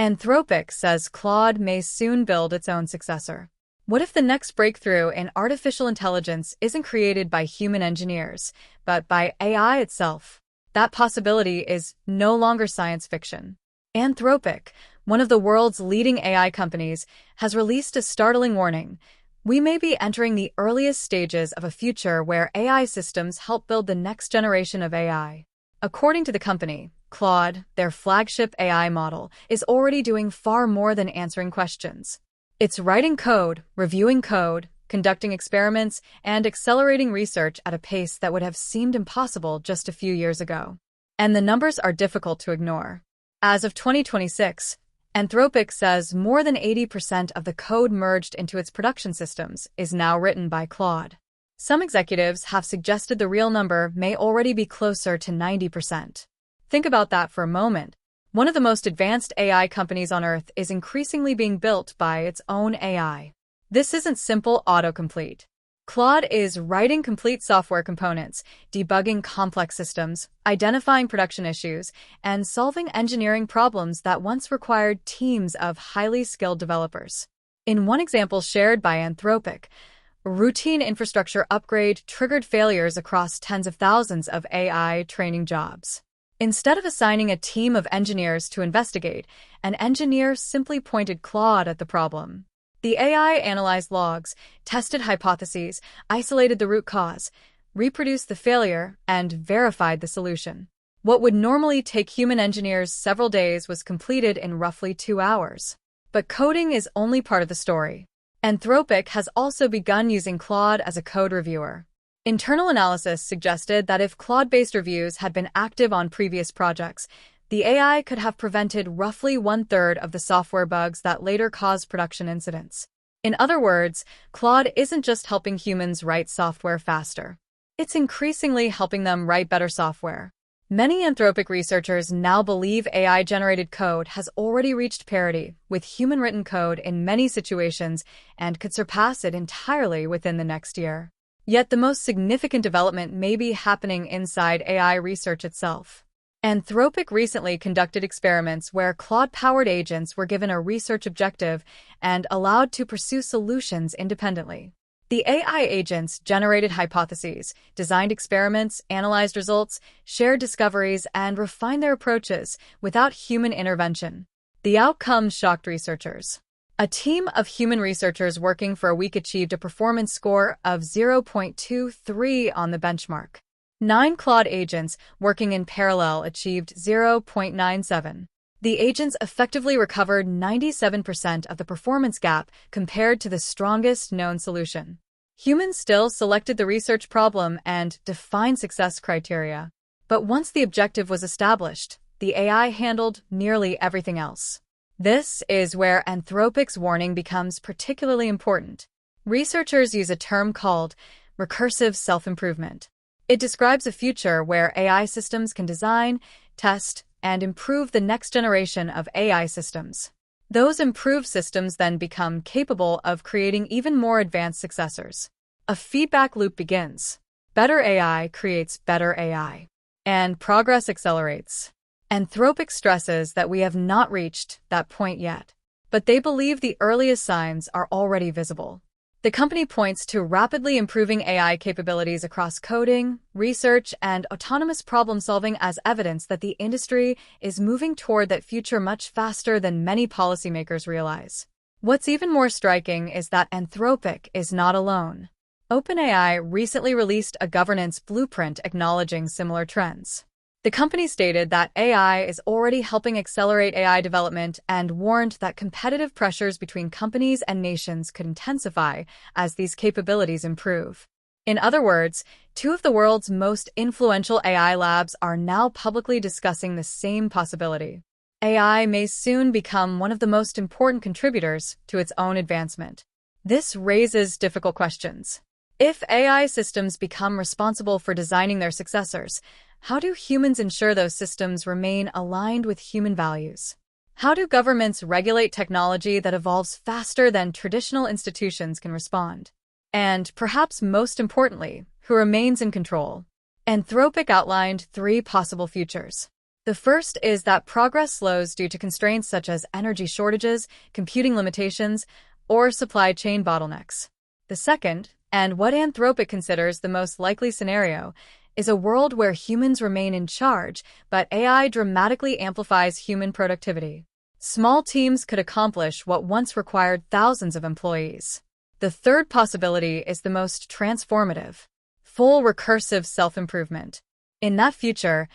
Anthropic says Claude may soon build its own successor. What if the next breakthrough in artificial intelligence isn't created by human engineers, but by AI itself? That possibility is no longer science fiction. Anthropic, one of the world's leading AI companies, has released a startling warning. We may be entering the earliest stages of a future where AI systems help build the next generation of AI. According to the company, Claude, their flagship AI model, is already doing far more than answering questions. It's writing code, reviewing code, conducting experiments, and accelerating research at a pace that would have seemed impossible just a few years ago. And the numbers are difficult to ignore. As of 2026, Anthropic says more than 80% of the code merged into its production systems is now written by Claude. Some executives have suggested the real number may already be closer to 90%. Think about that for a moment. One of the most advanced AI companies on Earth is increasingly being built by its own AI. This isn't simple autocomplete. Claude is writing complete software components, debugging complex systems, identifying production issues, and solving engineering problems that once required teams of highly skilled developers. In one example shared by Anthropic, a routine infrastructure upgrade triggered failures across tens of thousands of AI training jobs. Instead of assigning a team of engineers to investigate, an engineer simply pointed Claude at the problem. The AI analyzed logs, tested hypotheses, isolated the root cause, reproduced the failure, and verified the solution. What would normally take human engineers several days was completed in roughly 2 hours. But coding is only part of the story. Anthropic has also begun using Claude as a code reviewer. Internal analysis suggested that if Claude-based reviews had been active on previous projects, the AI could have prevented roughly 1/3 of the software bugs that later caused production incidents. In other words, Claude isn't just helping humans write software faster. It's increasingly helping them write better software. Many Anthropic researchers now believe AI-generated code has already reached parity with human-written code in many situations and could surpass it entirely within the next year. Yet the most significant development may be happening inside AI research itself. Anthropic recently conducted experiments where Claude-powered agents were given a research objective and allowed to pursue solutions independently. The AI agents generated hypotheses, designed experiments, analyzed results, shared discoveries, and refined their approaches without human intervention. The outcome shocked researchers. A team of human researchers working for a week achieved a performance score of 0.23 on the benchmark. 9 Claude agents working in parallel achieved 0.97. The agents effectively recovered 97% of the performance gap compared to the strongest known solution. Humans still selected the research problem and defined success criteria. But once the objective was established, the AI handled nearly everything else. This is where Anthropic's warning becomes particularly important. Researchers use a term called recursive self-improvement. It describes a future where AI systems can design, test, and improve the next generation of AI systems. Those improved systems then become capable of creating even more advanced successors. A feedback loop begins. Better AI creates better AI. And progress accelerates. Anthropic stresses that we have not reached that point yet, but they believe the earliest signs are already visible. The company points to rapidly improving AI capabilities across coding, research, and autonomous problem-solving as evidence that the industry is moving toward that future much faster than many policymakers realize. What's even more striking is that Anthropic is not alone. OpenAI recently released a governance blueprint acknowledging similar trends. The company stated that AI is already helping accelerate AI development and warned that competitive pressures between companies and nations could intensify as these capabilities improve. In other words, 2 of the world's most influential AI labs are now publicly discussing the same possibility. AI may soon become one of the most important contributors to its own advancement. This raises difficult questions. If AI systems become responsible for designing their successors, how do humans ensure those systems remain aligned with human values? How do governments regulate technology that evolves faster than traditional institutions can respond? And perhaps most importantly, who remains in control? Anthropic outlined 3 possible futures. The first is that progress slows due to constraints such as energy shortages, computing limitations, or supply chain bottlenecks. The second, and what Anthropic considers the most likely scenario, is a world where humans remain in charge, but AI dramatically amplifies human productivity. Small teams could accomplish what once required thousands of employees. The third possibility is the most transformative: full recursive self-improvement. In that future,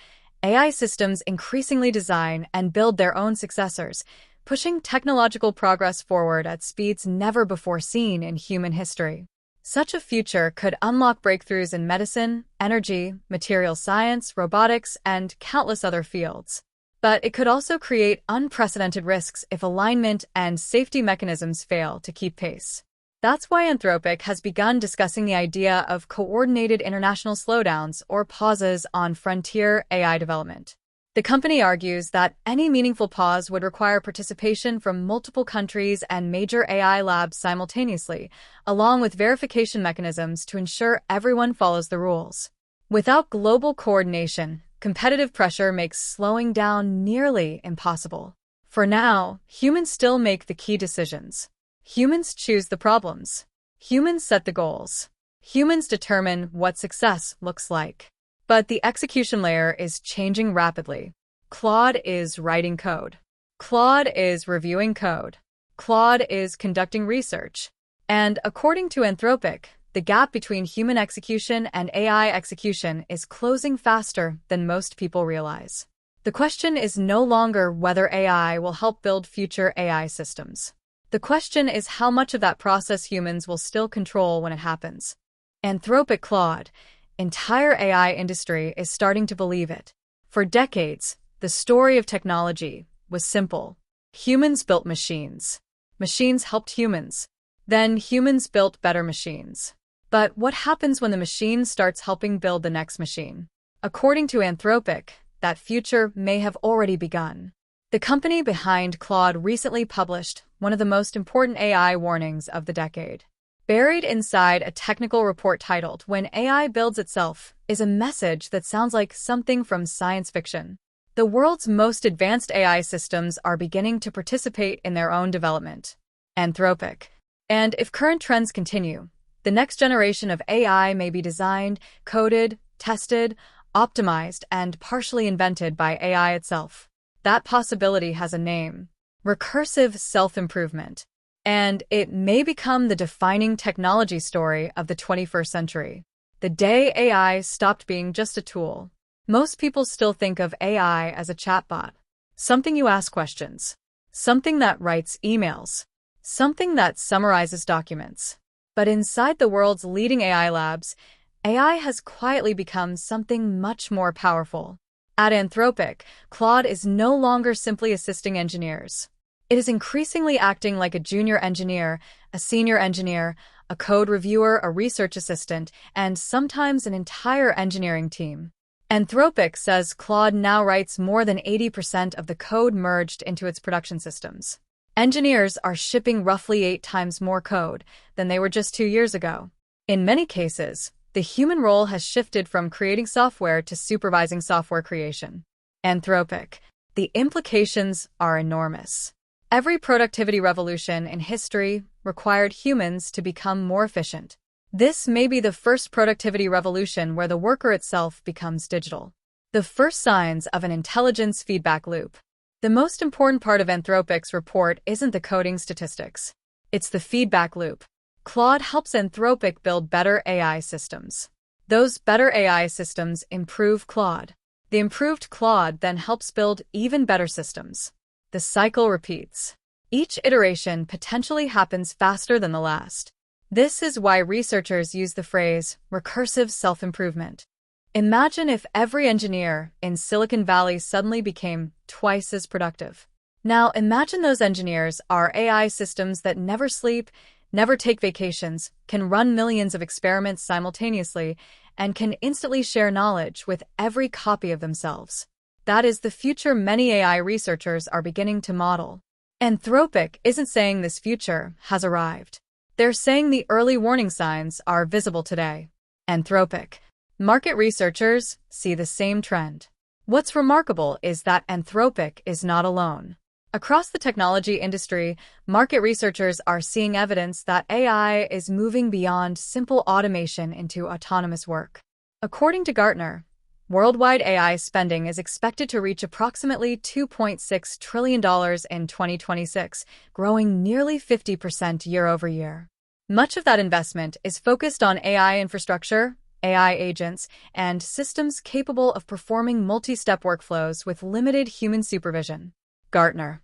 AI systems increasingly design and build their own successors, pushing technological progress forward at speeds never before seen in human history. Such a future could unlock breakthroughs in medicine, energy, material science, robotics, and countless other fields. But it could also create unprecedented risks if alignment and safety mechanisms fail to keep pace. That's why Anthropic has begun discussing the idea of coordinated international slowdowns or pauses on frontier AI development. The company argues that any meaningful pause would require participation from multiple countries and major AI labs simultaneously, along with verification mechanisms to ensure everyone follows the rules. Without global coordination, competitive pressure makes slowing down nearly impossible. For now, humans still make the key decisions. Humans choose the problems. Humans set the goals. Humans determine what success looks like. But the execution layer is changing rapidly. Claude is writing code. Claude is reviewing code. Claude is conducting research. And according to Anthropic, the gap between human execution and AI execution is closing faster than most people realize. The question is no longer whether AI will help build future AI systems. The question is how much of that process humans will still control when it happens. Anthropic Claude, entire AI industry is starting to believe it. For decades, the story of technology was simple. Humans built machines. Machines helped humans. Then humans built better machines. But what happens when the machine starts helping build the next machine? According to Anthropic, that future may have already begun. The company behind Claude recently published one of the most important AI warnings of the decade. Buried inside a technical report titled "When AI Builds Itself" is a message that sounds like something from science fiction. The world's most advanced AI systems are beginning to participate in their own development. Anthropic. And if current trends continue, the next generation of AI may be designed, coded, tested, optimized, and partially invented by AI itself. That possibility has a name: recursive self-improvement. And it may become the defining technology story of the 21st century. The day AI stopped being just a tool. Most people still think of AI as a chatbot. Something you ask questions. Something that writes emails. Something that summarizes documents. But inside the world's leading AI labs, AI has quietly become something much more powerful. At Anthropic, Claude is no longer simply assisting engineers. It is increasingly acting like a junior engineer, a senior engineer, a code reviewer, a research assistant, and sometimes an entire engineering team. Anthropic says Claude now writes more than 80% of the code merged into its production systems. Engineers are shipping roughly 8 times more code than they were just 2 years ago. In many cases, the human role has shifted from creating software to supervising software creation. Anthropic. The implications are enormous. Every productivity revolution in history required humans to become more efficient. This may be the first productivity revolution where the worker itself becomes digital. The first signs of an intelligence feedback loop. The most important part of Anthropic's report isn't the coding statistics. It's the feedback loop. Claude helps Anthropic build better AI systems. Those better AI systems improve Claude. The improved Claude then helps build even better systems. The cycle repeats. Each iteration potentially happens faster than the last. This is why researchers use the phrase recursive self-improvement. Imagine if every engineer in Silicon Valley suddenly became twice as productive. Now imagine those engineers are AI systems that never sleep, never take vacations, can run millions of experiments simultaneously, and can instantly share knowledge with every copy of themselves. That is the future many AI researchers are beginning to model. Anthropic isn't saying this future has arrived. They're saying the early warning signs are visible today. Anthropic. Market researchers see the same trend. What's remarkable is that Anthropic is not alone. Across the technology industry, market researchers are seeing evidence that AI is moving beyond simple automation into autonomous work. According to Gartner, worldwide AI spending is expected to reach approximately $2.6 trillion in 2026, growing nearly 50% year over year. Much of that investment is focused on AI infrastructure, AI agents, and systems capable of performing multi-step workflows with limited human supervision. Gartner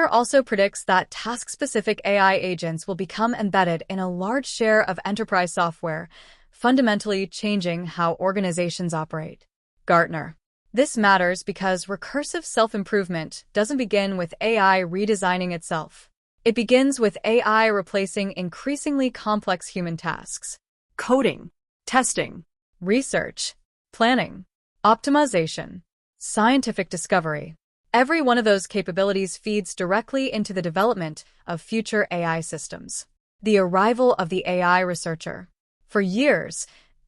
also predicts that task-specific AI agents will become embedded in a large share of enterprise software, fundamentally changing how organizations operate. This matters because recursive self-improvement doesn't begin with AI redesigning itself. It begins with AI replacing increasingly complex human tasks. Coding, testing, research, planning, optimization, scientific discovery. Every one of those capabilities feeds directly into the development of future AI systems. The arrival of the AI researcher. For years,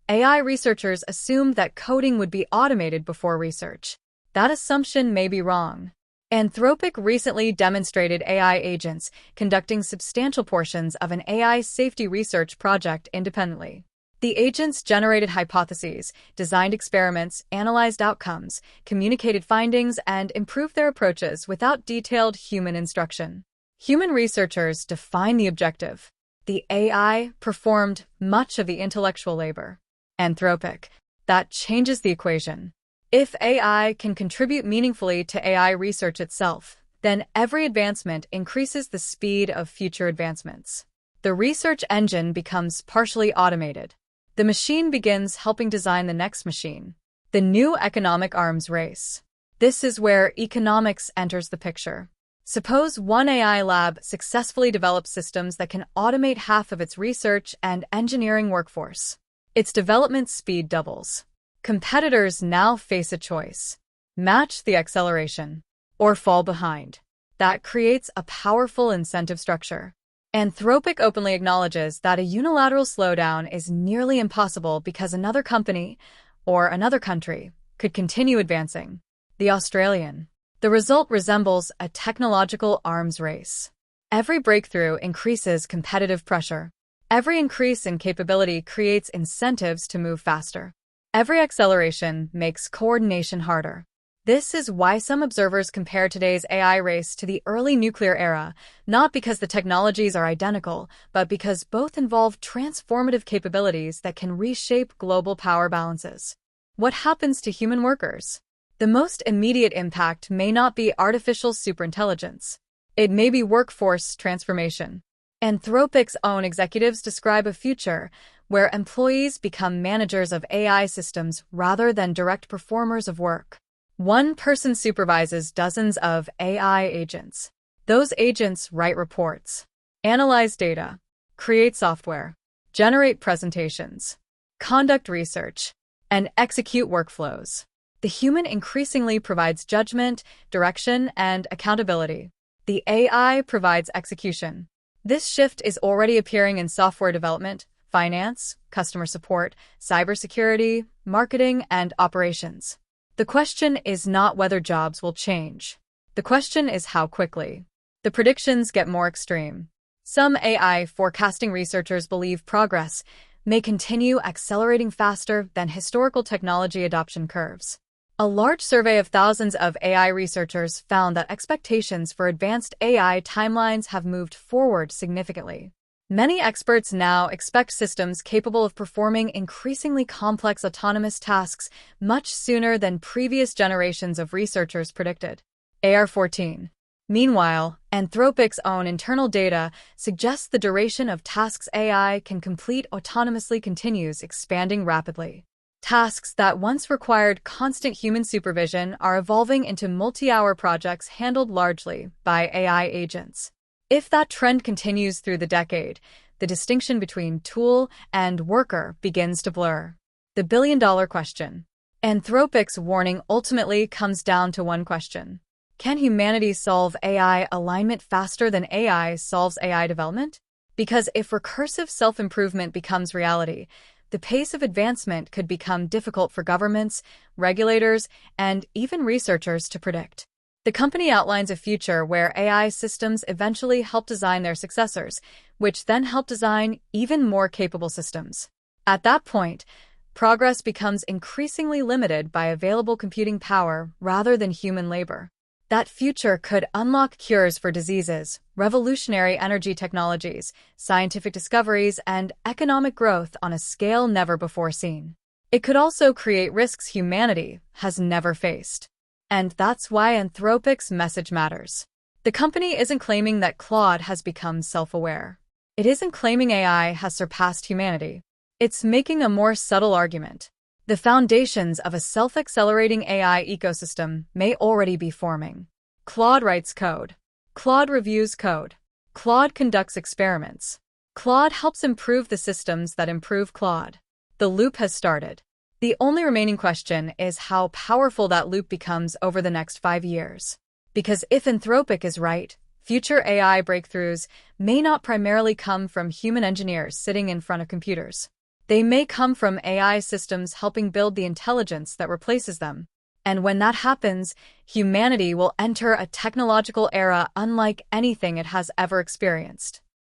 AI researchers assumed that coding would be automated before research. That assumption may be wrong. Anthropic recently demonstrated AI agents conducting substantial portions of an AI safety research project independently. The agents generated hypotheses, designed experiments, analyzed outcomes, communicated findings, and improved their approaches without detailed human instruction. Human researchers define the objective. The AI performed much of the intellectual labor. Anthropic. That changes the equation. If AI can contribute meaningfully to AI research itself, then every advancement increases the speed of future advancements. The research engine becomes partially automated. The machine begins helping design the next machine. The new economic arms race. This is where economics enters the picture. Suppose one AI lab successfully develops systems that can automate half of its research and engineering workforce. Its development speed doubles. Competitors now face a choice: match the acceleration or fall behind. That creates a powerful incentive structure. Anthropic openly acknowledges that a unilateral slowdown is nearly impossible because another company or another country could continue advancing. The Australian. The result resembles a technological arms race. Every breakthrough increases competitive pressure. Every increase in capability creates incentives to move faster. Every acceleration makes coordination harder. This is why some observers compare today's AI race to the early nuclear era, not because the technologies are identical, but because both involve transformative capabilities that can reshape global power balances. What happens to human workers? The most immediate impact may not be artificial superintelligence. It may be workforce transformation. Anthropic's own executives describe a future where employees become managers of AI systems rather than direct performers of work. One person supervises dozens of AI agents. Those agents write reports, analyze data, create software, generate presentations, conduct research, and execute workflows. The human increasingly provides judgment, direction, and accountability. The AI provides execution. This shift is already appearing in software development, finance, customer support, cybersecurity, marketing, and operations. The question is not whether jobs will change. The question is how quickly. The predictions get more extreme. Some AI forecasting researchers believe progress may continue accelerating faster than historical technology adoption curves. A large survey of thousands of AI researchers found that expectations for advanced AI timelines have moved forward significantly. Many experts now expect systems capable of performing increasingly complex autonomous tasks much sooner than previous generations of researchers predicted. AR-14. Meanwhile, Anthropic's own internal data suggests the duration of tasks AI can complete autonomously continues expanding rapidly. Tasks that once required constant human supervision are evolving into multi-hour projects handled largely by AI agents. If that trend continues through the decade, the distinction between tool and worker begins to blur. The billion-dollar question. Anthropic's warning ultimately comes down to one question. Can humanity solve AI alignment faster than AI solves AI development? Because if recursive self-improvement becomes reality, the pace of advancement could become difficult for governments, regulators, and even researchers to predict. The company outlines a future where AI systems eventually help design their successors, which then help design even more capable systems. At that point, progress becomes increasingly limited by available computing power rather than human labor. That future could unlock cures for diseases, revolutionary energy technologies, scientific discoveries, and economic growth on a scale never before seen. It could also create risks humanity has never faced. And that's why Anthropic's message matters. The company isn't claiming that Claude has become self-aware. It isn't claiming AI has surpassed humanity. It's making a more subtle argument. The foundations of a self-accelerating AI ecosystem may already be forming. Claude writes code. Claude reviews code. Claude conducts experiments. Claude helps improve the systems that improve Claude. The loop has started. The only remaining question is how powerful that loop becomes over the next 5 years. Because if Anthropic is right, future AI breakthroughs may not primarily come from human engineers sitting in front of computers. They may come from AI systems helping build the intelligence that replaces them. And when that happens, humanity will enter a technological era unlike anything it has ever experienced.